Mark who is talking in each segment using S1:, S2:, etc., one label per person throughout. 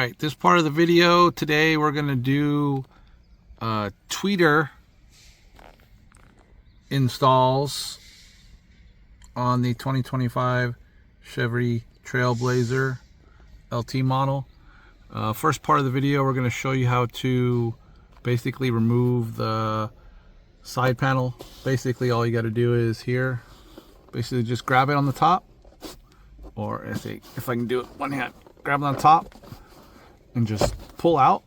S1: Alright, this part of the video today we're going to do tweeter installs on the 2025 Chevy Trailblazer LT model. First part of the video we're going to show you how to basically remove the side panel. Basically all you got to do is here, basically just grab it on the top, or if I can do it one hand, grab it on top and just pull out.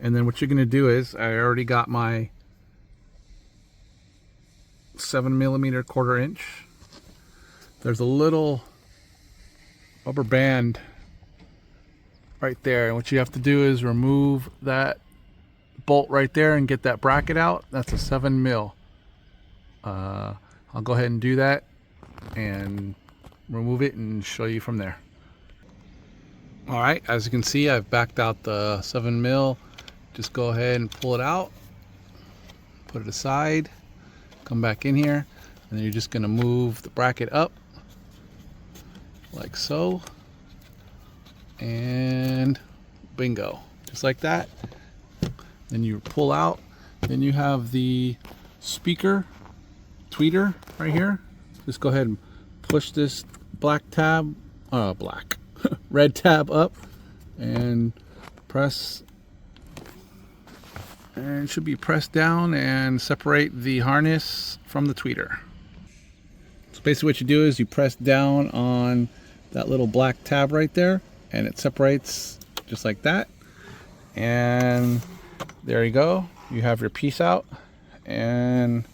S1: And then what you're going to do is, I already got my 7mm 1/4 inch. There's a little rubber band right there, and what you have to do is remove that bolt right there and get that bracket out. That's a 7mm. I'll go ahead and do that and remove it and show you from there. Alright, as you can see, I've backed out the 7mm. Just go ahead and pull it out, put it aside, come back in here, and then you're just going to move the bracket up like so, and bingo, just like that. Then you pull out, then you have the speaker tweeter right here. Just go ahead and push this red tab up and press, and it should be pressed down and separate the harness from the tweeter. So basically what you do is you press down on that little black tab right there and it separates just like that, and there you go, you have your piece out. And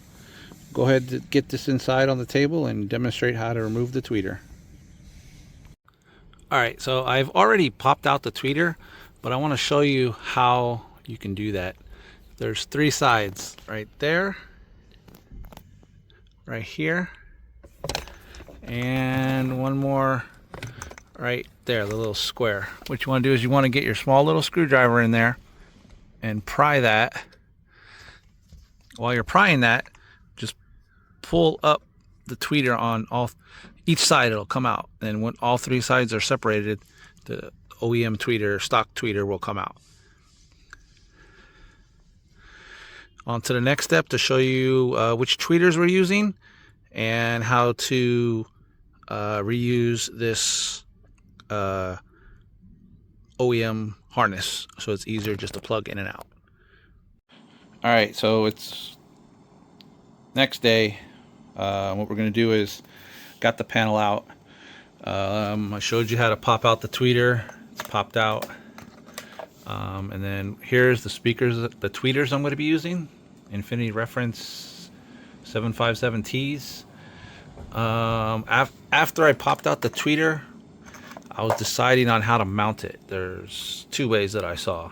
S1: go ahead to get this inside on the table and demonstrate how to remove the tweeter. Alright, so I've already popped out the tweeter, but I want to show you how you can do that. There's 3 sides right there, right here, and one more right there, the little square. What you want to do is you want to get your small little screwdriver in there and pry that. While you're prying that, just pull up the tweeter on each side, it'll come out. And when all 3 sides are separated, the OEM tweeter, stock tweeter, will come out. On to the next step to show you which tweeters we're using and how to reuse this OEM harness so it's easier just to plug in and out. Alright, so it's next day. What we're going to do is, got the panel out. I showed you how to pop out the tweeter. It's popped out. And then here's the speakers, the tweeters I'm going to be using. Infinity reference 757Ts. After I popped out the tweeter, I was deciding on how to mount it. There's 2 ways that I saw.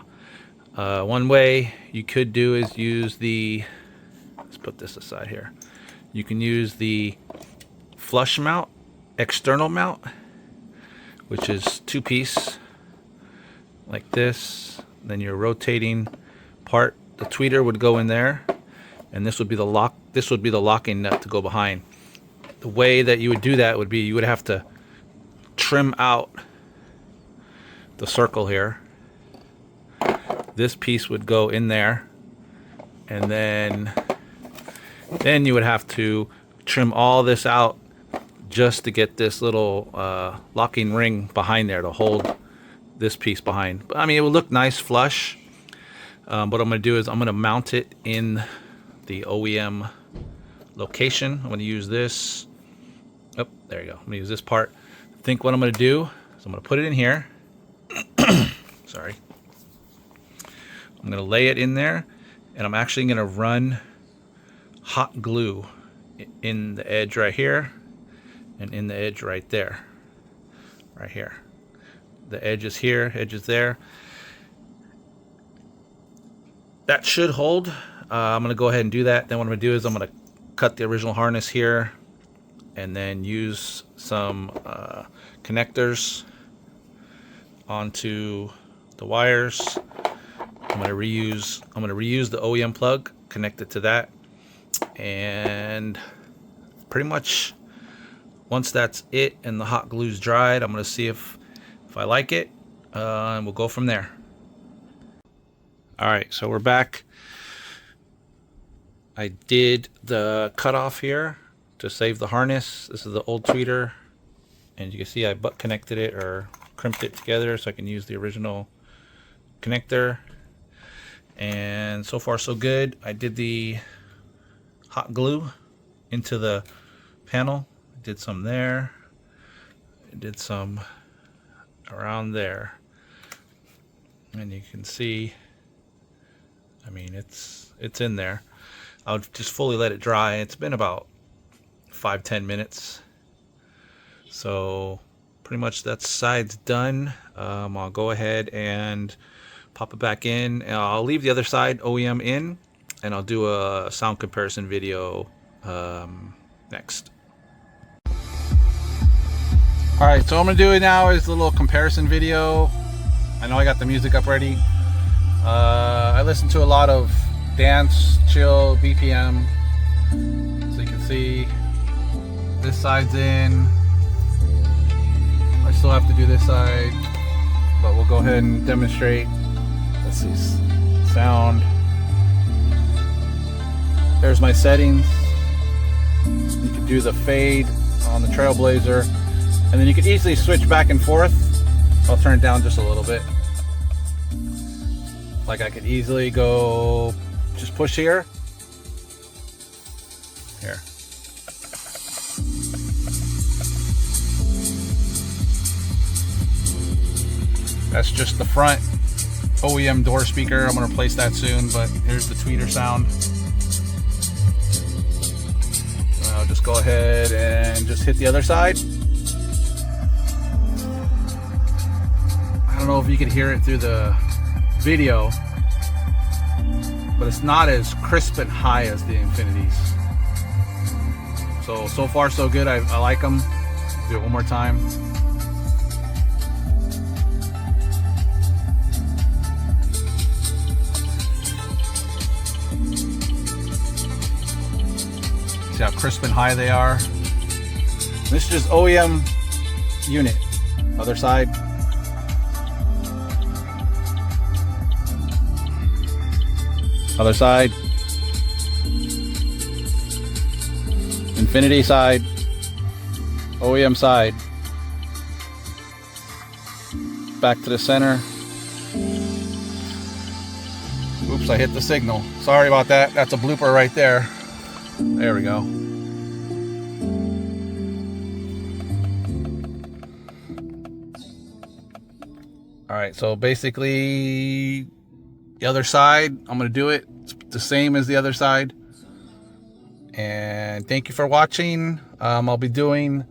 S1: One way you could do is use the, let's put this aside here. You can use the flush mount, external mount, which is 2-piece like this. Then your rotating part, the tweeter would go in there, and this would be the lock. This would be the locking nut to go behind. The way that you would do that would be, you would have to trim out the circle here. This piece would go in there, and then you would have to trim all this out just to get this little locking ring behind there to hold this piece behind. But I mean, it will look nice flush. What I'm going to do is I'm going to mount it in the OEM location. I'm going to use this. Oh, there you go. I'm going to use this part. I think what I'm going to do is I'm going to put it in here. Sorry. I'm going to lay it in there, and I'm actually going to run hot glue in the edge right here and in the edge right there. Right here. The edge is here, edge is there. That should hold. I'm going to go ahead and do that. Then what I'm going to do is I'm going to cut the original harness here and then use some connectors onto the wires. I'm going to reuse the OEM plug, connect it to that, and pretty much once that's it and the hot glue's dried, I'm going to see if I like it. and we'll go from there. All right, so we're back. I did the cutoff here to save the harness. This is the old tweeter, and you can see I butt connected it or crimped it together so I can use the original connector. And so far so good. I did the hot glue into the panel. I did some there. I did some around there, and you can see, I mean, it's in there. I'll just fully let it dry. It's been about 5-10 minutes. So pretty much that side's done. I'll go ahead and pop it back in. I'll leave the other side OEM in, and I'll do a sound comparison video next. All right, so what I'm gonna do now is a little comparison video. I know I got the music up ready. I listen to a lot of dance, chill, BPM. So you can see this side's in. I still have to do this side, but we'll go ahead and demonstrate. Let's see, sound. There's my settings. You can do the fade on the Trailblazer, and then you can easily switch back and forth. I'll turn it down just a little bit. Like I could easily go, just push here. Here. That's just the front OEM door speaker. I'm going to replace that soon, but here's the tweeter sound. I'll just go ahead and just hit the other side. I don't know if you can hear it through the video, but it's not as crisp and high as the Infinities. So far so good. I like them. Do it one more time. See how crisp and high they are. This is just OEM unit. Other side. Other side. Infinity side. OEM side. Back to the center. Oops, I hit the signal. Sorry about that. That's a blooper right there. There we go. All right, so basically the other side, I'm going to do it. It's the same as the other side. And thank you for watching. I'll be doing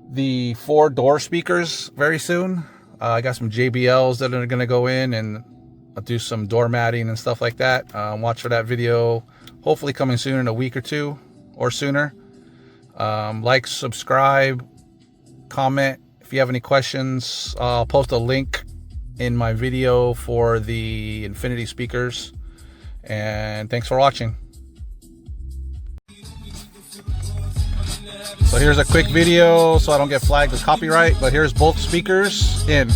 S1: the 4 door speakers very soon. I got some JBLs that are going to go in, and I'll do some door matting and stuff like that. Watch for that video. Hopefully coming soon in a week or 2 or sooner. Like, subscribe, comment. If you have any questions, I'll post a link in my video for the Infinity speakers. And thanks for watching. So here's a quick video so I don't get flagged with copyright, but here's both speakers in.